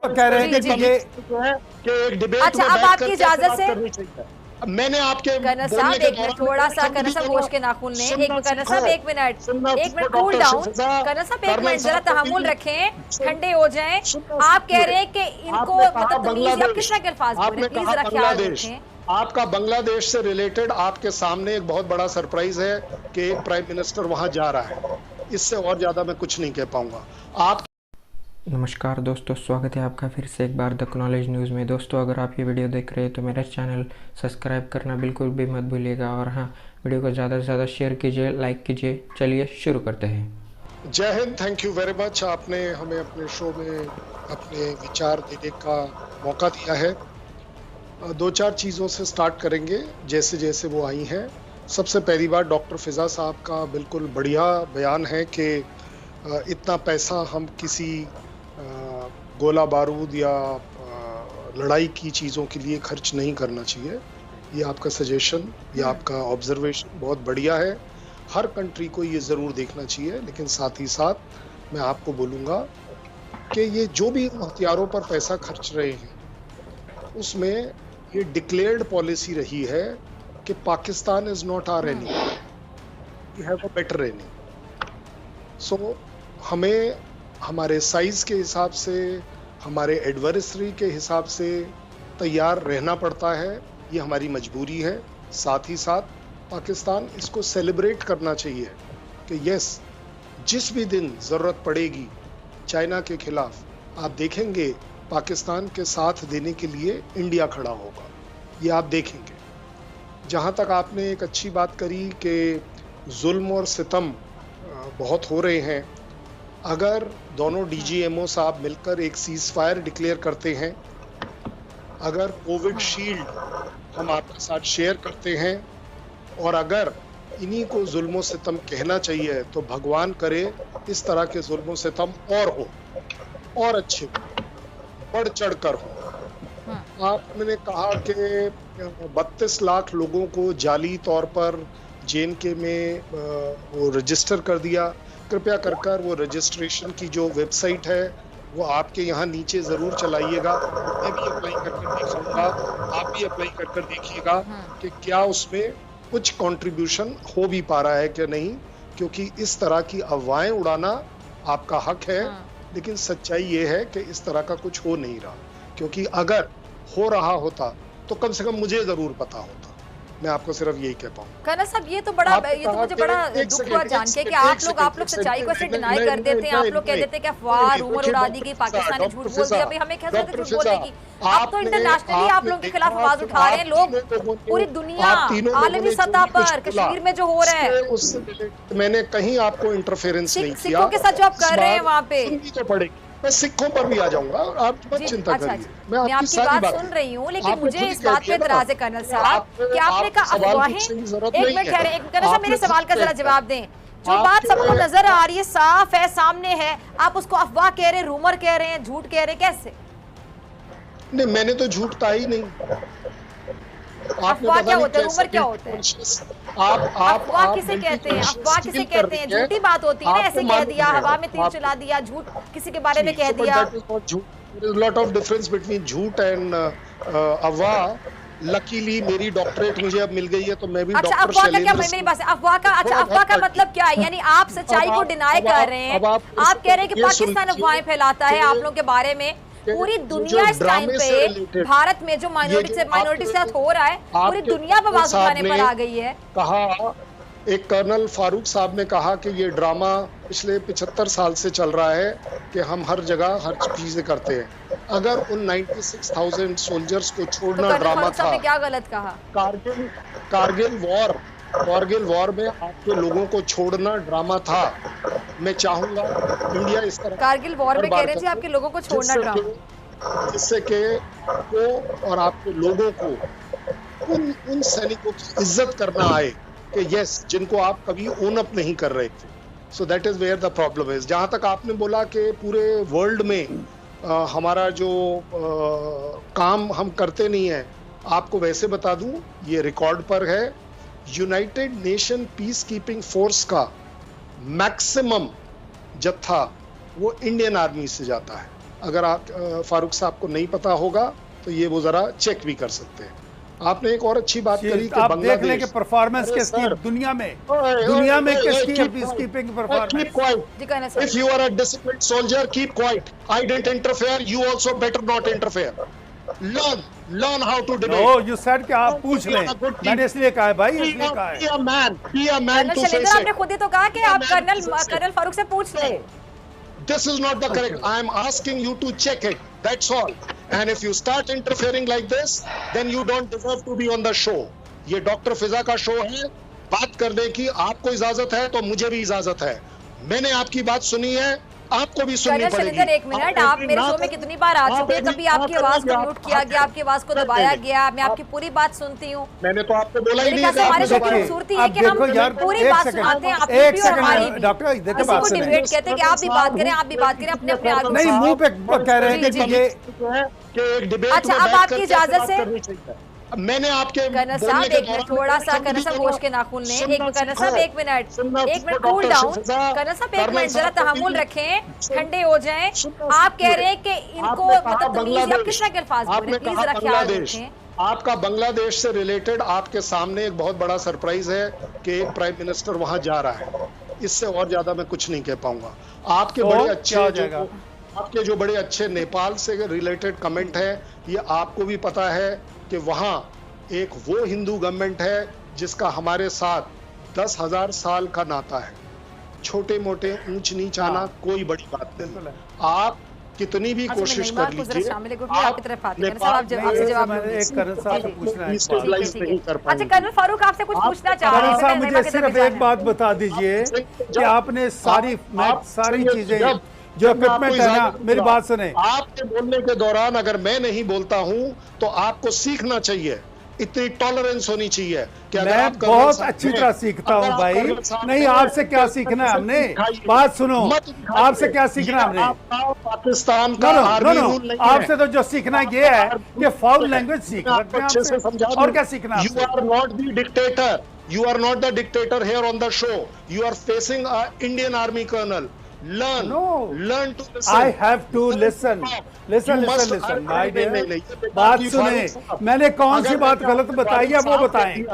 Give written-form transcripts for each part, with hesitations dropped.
कह रहे हैं कि ये एक डिबेट अच्छा, में अब बैठ आपकी करके इजाजत बात से करनी चाहिए। मैंने आपके कर्नल बोलने साहब के एक मिनट, दौरान थोड़ा सा कर्नल समझी साहब दोनों होश के नाखून लें। एक सुनना कर्नल साहब सीखो, एक मिनट, सुनना एक सीखो मिनट, कूल डॉक्टर डाउन। शिफा, कर्नल साहब एक कर्नल मिनट जरा साहब को तहम्मुल भी रखें, सुन- ठंडे हो जाएं। सुनना आप कह सीखिए। रहे हैं कि इनको आपने कहा मतलब तमीज, आप बांग्लादेश, किस तरह के अल्फाज बोल रहे आपने हैं, प्लीज कहा जरा ख्याल बांग्लादेश, रखें। आपका बांग्लादेश से रिलेटेड आपके सामने एक बहुत बड़ा सरप्राइज है कि एक प्राइम मिनिस्टर वहां जा रहा है। इससे और ज्यादा मैं कुछ नहीं कह पाऊंगा। आप नमस्कार दोस्तों, स्वागत है आपका फिर से एक बार द नॉलेज न्यूज़ में। दोस्तों, अगर आप ये वीडियो देख रहे हैं तो मेरा चैनल सब्सक्राइब करना बिल्कुल भी मत भूलिएगा और हाँ, वीडियो को ज़्यादा से ज़्यादा शेयर कीजिए, लाइक कीजिए। चलिए शुरू करते हैं। जय Hind, thank you very much. आपने हमें अपने शो में अपने विचार देने का मौका दिया है। दो चार चीज़ों से स्टार्ट करेंगे जैसे जैसे वो आई हैं। सबसे पहली बात, डॉक्टर फिजा साहब का बिल्कुल बढ़िया बयान है कि इतना पैसा हम किसी गोला बारूद या लड़ाई की चीज़ों के लिए खर्च नहीं करना चाहिए। ये आपका सजेशन, ये आपका ऑब्जर्वेशन बहुत बढ़िया है। हर कंट्री को ये ज़रूर देखना चाहिए, लेकिन साथ ही साथ मैं आपको बोलूँगा कि ये जो भी हथियारों पर पैसा खर्च रहे हैं उसमें ये डिक्लेयर्ड पॉलिसी रही है कि Pakistan is not our enemy, we have a better enemy. So हमें हमारे साइज़ के हिसाब से, हमारे एडवर्सरी के हिसाब से तैयार रहना पड़ता है। ये हमारी मजबूरी है। साथ ही साथ पाकिस्तान इसको सेलिब्रेट करना चाहिए कि यस, जिस भी दिन ज़रूरत पड़ेगी चाइना के खिलाफ, आप देखेंगे पाकिस्तान के साथ देने के लिए इंडिया खड़ा होगा। ये आप देखेंगे। जहाँ तक आपने एक अच्छी बात करी कि जुल्म और सितम बहुत हो रहे हैं, अगर दोनों डीजीएमओ साहब मिलकर एक सीज फायर डिक्लेयर करते हैं, अगर कोविड शील्ड हम आपके साथ शेयर करते हैं और अगर इन्हीं को जुल्म और सितम कहना चाहिए, तो भगवान करे इस तरह के जुल्म और सितम और हो, और अच्छे हो, बढ़ चढ़ कर हो। आपने कहा कि 32 लाख लोगों को जाली तौर पर JNK में वो रजिस्टर कर दिया। कृपया कर वो रजिस्ट्रेशन की जो वेबसाइट है वो आपके यहाँ नीचे ज़रूर चलाइएगा। मैं भी अप्लाई कर देखूँगा, आप भी अप्लाई कर देखिएगा कि क्या उसमें कुछ कंट्रीब्यूशन हो भी पा रहा है कि नहीं, क्योंकि इस तरह की अफवाहें उड़ाना आपका हक है, लेकिन सच्चाई ये है कि इस तरह का कुछ हो नहीं रहा। क्योंकि अगर हो रहा होता तो कम से कम मुझे ज़रूर पता होता। मैं आपको सिर्फ यही कह पाऊँ। कर्नल साहब, ये तो मुझे बड़ा दुख हुआ जान के कि आप लोग सच्चाई को ऐसे डिनाई कर देते हैं। आप लोग कह देते हैं कि अफवाह, रूमर उड़ा दी गई, पाकिस्तान ने झूठ बोल दिया। भाई हमें क्या जरूरत है झूठ बोलने की? आप तो इंटरनेशनली आप लोगों के खिलाफ आवाज उठा रहे हैं। लोग पूरी दुनिया, आलमी सतह पर कश्मीर में जो हो रहा है, मैंने कहीं आपको इंटरफेरेंस नहीं किया। सिखों के साथ जो आप कर रहे हैं वहाँ पे, तो पड़ेगी। मैं सिखों पर भी आ जाऊंगा, आप मत चिंता करिए। मैं आपकी बात सुन रही हूँ, लेकिन मुझे इस बात पे एतराज है कर्नल साहब कि आपने कहा अफवाहें। एक मिनट ठहरे, कर्नल साहब मेरे सवाल का जरा जवाब दें। जो बात सबको नजर आ रही है, साफ है, सामने है, आप उसको अफवाह कह रहे हैं, रूमर कह रहे हैं, झूठ कह रहे हैं, कैसे? नहीं, मैंने तो झूठ कहा ही नहीं। अफवाह क्या होता है, रूमर क्या होता है? अफवाह किसे कहते हैं? अफवाह किसे कहते हैं? झूठी बात होती है ना, ऐसे कह दिया, हवा में तीर चला दिया, झूठ किसी के बारे में कह दिया। लॉट ऑफ डिफरेंस बिटवीन झूठ एंड अफवाह। लकीली मेरी डॉक्टरेट मुझे अब मिल गई है, तो मैं भी अच्छा, अफवाह का क्या, मेरी बात है, अफवाह का मतलब क्या है? यानी आप सच्चाई को डिनाई कर रहे हैं। आप कह रहे हैं कि पाकिस्तान अफवाहें फैलाता है आप लोगों के बारे में। पूरी दुनिया इस टाइम पे भारत में जो माइनॉरिटी के साथ हो रहा है, पूरी दुनिया पे आवाज उठाने पर आ गई है। कहा, एक कर्नल फारूक साहब ने कहा कि ये ड्रामा पिछले 75 साल से चल रहा है कि हम हर जगह हर चीजें करते हैं। अगर उन 96,000 सोल्जर्स को छोड़ना तो ड्रामा था, क्या गलत कहा? कारगिल वॉर में आपके लोगों को छोड़ना ड्रामा था। मैं चाहूंगा इंडिया इस तरह कारगिल वॉर में कह रहे थे आपके लोगों को छोड़ना ड्रामा, जिससे कि आपको और आपके लोगों को उन सैनिकों की इज्जत करना आए कि यस, जिनको आप कभी ओन अप नहीं कर रहे थे। So that is where the problem is. जहां तक आपने बोला कि पूरे वर्ल्ड में हमारा जो काम हम करते नहीं है, आपको वैसे बता दूं, ये रिकॉर्ड पर है, United nation peace keeping force का मैक्सिमम जत्था वो इंडियन आर्मी से जाता है। अगर आप फारूक साहब को नहीं पता होगा तो ये वो जरा चेक भी कर सकते हैं। आपने एक और अच्छी बात करी कि आप देख लें कि परफॉर्मेंस किसकी दुनिया में किसकी peacekeeping performance. If you are a disciplined soldier keep quiet, I didn't interfere, you also better not interfere. learn how to debate। Oh, you said कि आप पूछ लें, मैंने इसलिए कहा है भाई, इसलिए कहा है। Be a man to face it। आपने खुद ही तो कहा कि आप कर्नल फारूक से पूछ लें। This is not the correct। I am asking you to check it, that's all। And if you start interfering like this, then you don't deserve to be on the show। ये doctor फिजा का show है, बात करने की आपको इजाजत है तो मुझे भी इजाजत है। मैंने आपकी बात सुनी है, आपको भी सुननी पड़ेगी। एक मिनट, आप मेरे शो में कितनी बार आ चुके हैं, कभी आपकी आवाज को म्यूट किया गया, आपकी आवाज को दबाया गया, मैं आपकी पूरी बात सुनती हूँ। मैंने तो आपको बोला ही नहीं है। हमारे शो की खूबसूरती है कि हम पूरी बात सुनाते हैं, आपकी भी और हमारी भी। डॉक्टर किसी को डिबेट कहते हैं कि आप भी बात करें, आप भी बात करें, अपने अपने आगे नहीं मुंह पे कह रहे हैं कि ये एक डिबेट। अच्छा, अब आपकी इजाजत से मैंने आपके कर्नल साहब एक मिनट, थोड़ा सा कर्नल साहब होश के नाखून लें। एक कर्नल साहब एक मिनट कूल डाउन। कर्नल साहब एक मिनट जरा तहम्मुल रखें, ठंडे हो जाएं। आप कह रहे हैं कि इनको मतलब तमीज, आप किस तरह के अल्फाज बोल रहे हैं, प्लीज जरा ख्याल रखें। आपका बांग्लादेश से रिलेटेड आपके सामने एक बहुत बड़ा सरप्राइज है कि एक प्राइम मिनिस्टर वहां जा रहा है। इससे और ज्यादा मैं कुछ नहीं कह पाऊंगा। आपके जो बड़े अच्छे नेपाल से रिलेटेड कमेंट है, ये आपको भी पता है कि वहां एक वो हिंदू गवर्नमेंट है जिसका हमारे साथ 10,000 साल का नाता है। छोटे मोटे ऊंच नीच आना कोई बड़ी बात नहीं। आप कितनी भी कोशिश कर लीजिए, अच्छा कर्नल फारूक आपसे कुछ पूछना चाह रहे हैं। मुझे सिर्फ एक बात बता दीजिए कि आपने सारी चीजें जो इक्विपमेंट है ना, मेरी बात सुने। आपके बोलने के दौरान अगर मैं नहीं बोलता हूं तो आपको सीखना चाहिए, इतनी टॉलरेंस होनी चाहिए कि अगर मैं बहुत अच्छी तरह सीखता हूं भाई। नहीं, आपसे क्या सीखना है हमने? बात सुनो, आपसे क्या सीखना है हमने? पाकिस्तान का आर्मी रूल नहीं है। आपसे तो जो सीखना ये है कि फाउल लैंग्वेज सीख अच्छे से समझा। और क्या सीखना? You are not the dictator, you are not the dictator here on the show। you are facing a Indian army colonel। learn to listen। I have to listen। listen my dear। बात सुने, मैंने कौन सी बात गलत बताई है वो बताएं।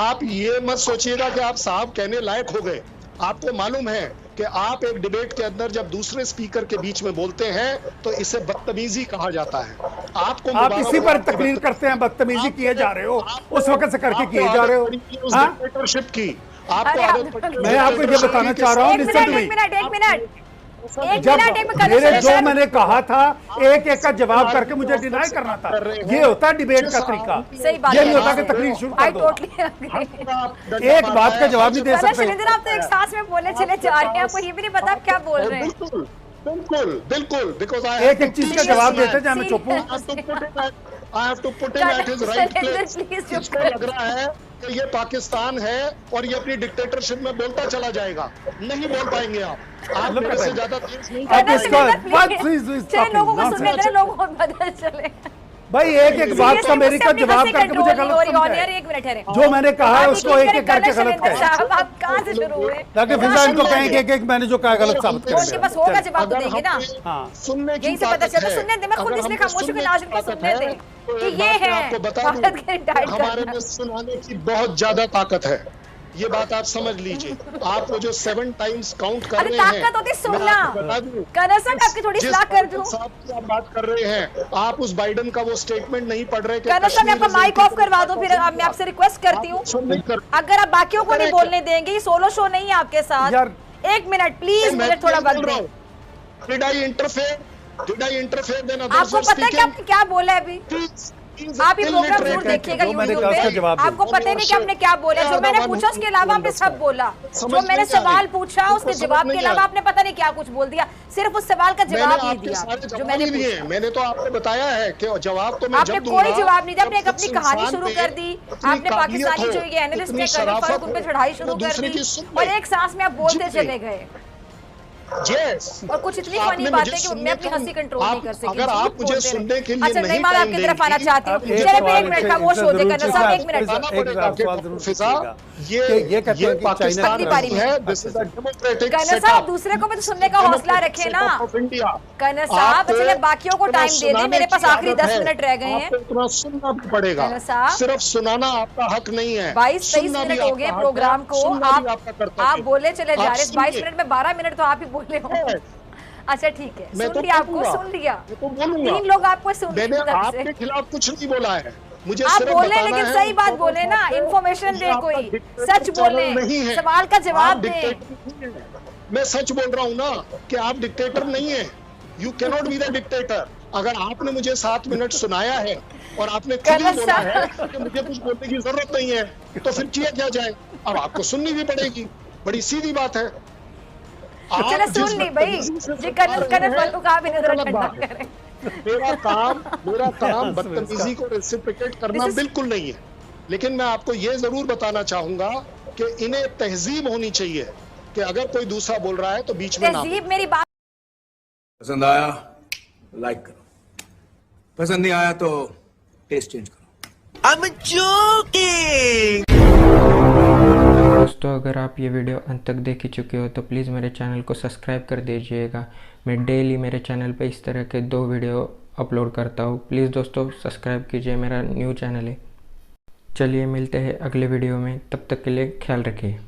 आप ये मत सोचिएगा कि आप साहब कहने लायक हो गए। आपको मालूम है कि आप एक डिबेट के अंदर जब दूसरे स्पीकर के बीच में बोलते हैं तो इसे बदतमीजी कहा जाता है। आप इसी पर तकरीर करते हैं, बदतमीजी किए जा रहे हो, उस वक्त से करके किए जा रहे हो। डिक्टेटरशिप की आपको मैं आपको ये बताना चाह रहा हूँ, एक मिनट जब मेरे जो मैंने कहा था एक एक का जवाब करके मुझे डिनाई करना था। ये होता है डिबेट का तरीका। ये नहीं होता कि तकरीर शुरू कर दो, एक बात का जवाब नहीं दे सकते। आप तो एक सांस में बोले चले जा रहे हैं, आपको ये भी नहीं पता आप क्या बोल रहे हैं। बिल्कुल बिकॉज़ एक एक चीज का जवाब देते जाए, मैं चुप हूं। I have to put him at his right place। इसको लग रहा है कि ये पाकिस्तान है और ये अपनी डिक्टेटरशिप में बोलता चला जाएगा। नहीं बोल पाएंगे आप मेरे से ज्यादा तेज नहीं। लोगों को सुनने दें, लोगों को पता चले। भाई एक एक बात का मेरी का जवाब करके मुझे गलत समझे। जो मैंने कहा है उसको एक एक करके गलत कहें। आप कहां से शुरू हुए ताकि फिजा इनको कहें कि एक मैंने जो कहा गलत साबित कर दिया। बस होगा जवाब तो देंगे ना। हाँ, सुनने की यहीं से पता चलता। सुनने दे, मैं खुद इसलिए खामोश हूं कि नाज़रीन को सुनने दे कि ये है आपको बता दूं हमारे में सुनाने की बहुत ज्यादा ताकत है। ये बात आप समझ लीजिए। आप वो जो 7 टाइम्स काउंट कर रहे हैं, ताकत होती सुनना। कर्नल साहब आपकी थोड़ी सलाह कर दूं। आप बात कर रहे हैं, आप उस बाइडेन का वो स्टेटमेंट नहीं पढ़ रहे। कर्नल साहब आपका माइक ऑफ करवा दो, फिर मैं आपसे रिक्वेस्ट करती हूँ अगर आप बाकियों को नहीं बोलने देंगे, ये सोलो शो नहीं है आपके साथ। एक मिनट प्लीज, मुझे थोड़ा वक्त दें। Did I interfere? Then others आपको पता है कि आपने क्या बोला है अभी? आप ये प्रोग्राम जरूर देखिएगा यूट्यूब पे। आपको पता नहीं कि आपने क्या बोला। जो मैंने पूछा उसके अलावा आपने सब बोला। जो मैंने सवाल पूछा उसके जवाब के अलावा आपने पता नहीं क्या कुछ बोल दिया। सिर्फ उस सवाल का जवाब नहीं दिया जो मैंने पूछा। मैंने तो आपको बताया है कि जवाब तो मैं आपने कोई जवाब नहीं दिया। आपने अपनी कहानी शुरू कर दी। आपने पाकिस्तानी जो ये एनालिस्ट है कर्नल फारूक, उन पे चढ़ाई शुरू कर दी और एक सांस में आप बोलते चले गए। यस और कुछ इतनी फनी बात है कि मैं अपनी हंसी कंट्रोल नहीं कर सकी। अगर आप मुझे सुनने के लिए अच्छा नहीं, मैं टाइम आपकी तरफ आना देंगी, चाहती हूँ। एक चले सवाल एक मिनट खामोश हो जाए कर्नल साहब, एक मिनट। फिजा, ये कहते हैं कि पाकिस्तान चाइना नहीं है, this is a democratic colonel साहब दूसरे को भी तो सुनने का हौसला रखे ना। कर्नल साहब चले बाकियों को टाइम दे दे, मेरे पास आखिरी 10 मिनट रह गए हैं। इतना सुनना भी पड़ेगा, कर्नल साहब सिर्फ सुनाना आपका हक नहीं है। 22-23 मिनट हो गए प्रोग्राम को, आप बोले चले जा रहे। 22 मिनट में 12 मिनट तो आप ही बोले हो। अच्छा ठीक है, सुन लिया आपको, सुन लिया। 3 लोग आपको सुन लिया। मैंने आपके खिलाफ कुछ नहीं बोला है, मुझे आप सिर्फ बोले बताना लेकिन है, सही बात बोले ना, इंफॉर्मेशन दे, कोई सच बोले, सवाल का जवाब दे। मैं सच बोल रहा हूँ ना कि आप डिक्टेटर नहीं है, you can not be the dictator. अगर आपने मुझे 7 मिनट सुनाया है और आपने खुद ही बोला है कि मुझे कुछ बोलने की जरूरत नहीं है, तो फिर किया क्या जाए? अब आपको सुननी भी पड़ेगी, बड़ी सीधी बात है। चलो सुन ली भाई जी, कर्नल फारूक आप ही नजर ठंडा करें। मेरा काम बदतमीजी को रेसिप्रोकेट करना बिल्कुल नहीं है, लेकिन मैं आपको ये जरूर बताना चाहूंगा कि इन्हें तहजीब होनी चाहिए कि अगर कोई दूसरा बोल रहा है तो बीच में ना। तहजीब मेरी बात पसंद आया लाइक करो, पसंद नहीं आया तो टेस्ट चेंज करो। I'm joking! दोस्तों अगर आप ये वीडियो अंत तक देख ही चुके हो तो प्लीज़ मेरे चैनल को सब्सक्राइब कर दीजिएगा। मैं डेली मेरे चैनल पे इस तरह के 2 वीडियो अपलोड करता हूँ। प्लीज़ दोस्तों सब्सक्राइब कीजिए, मेरा न्यू चैनल है। चलिए मिलते हैं अगले वीडियो में, तब तक के लिए ख्याल रखिए।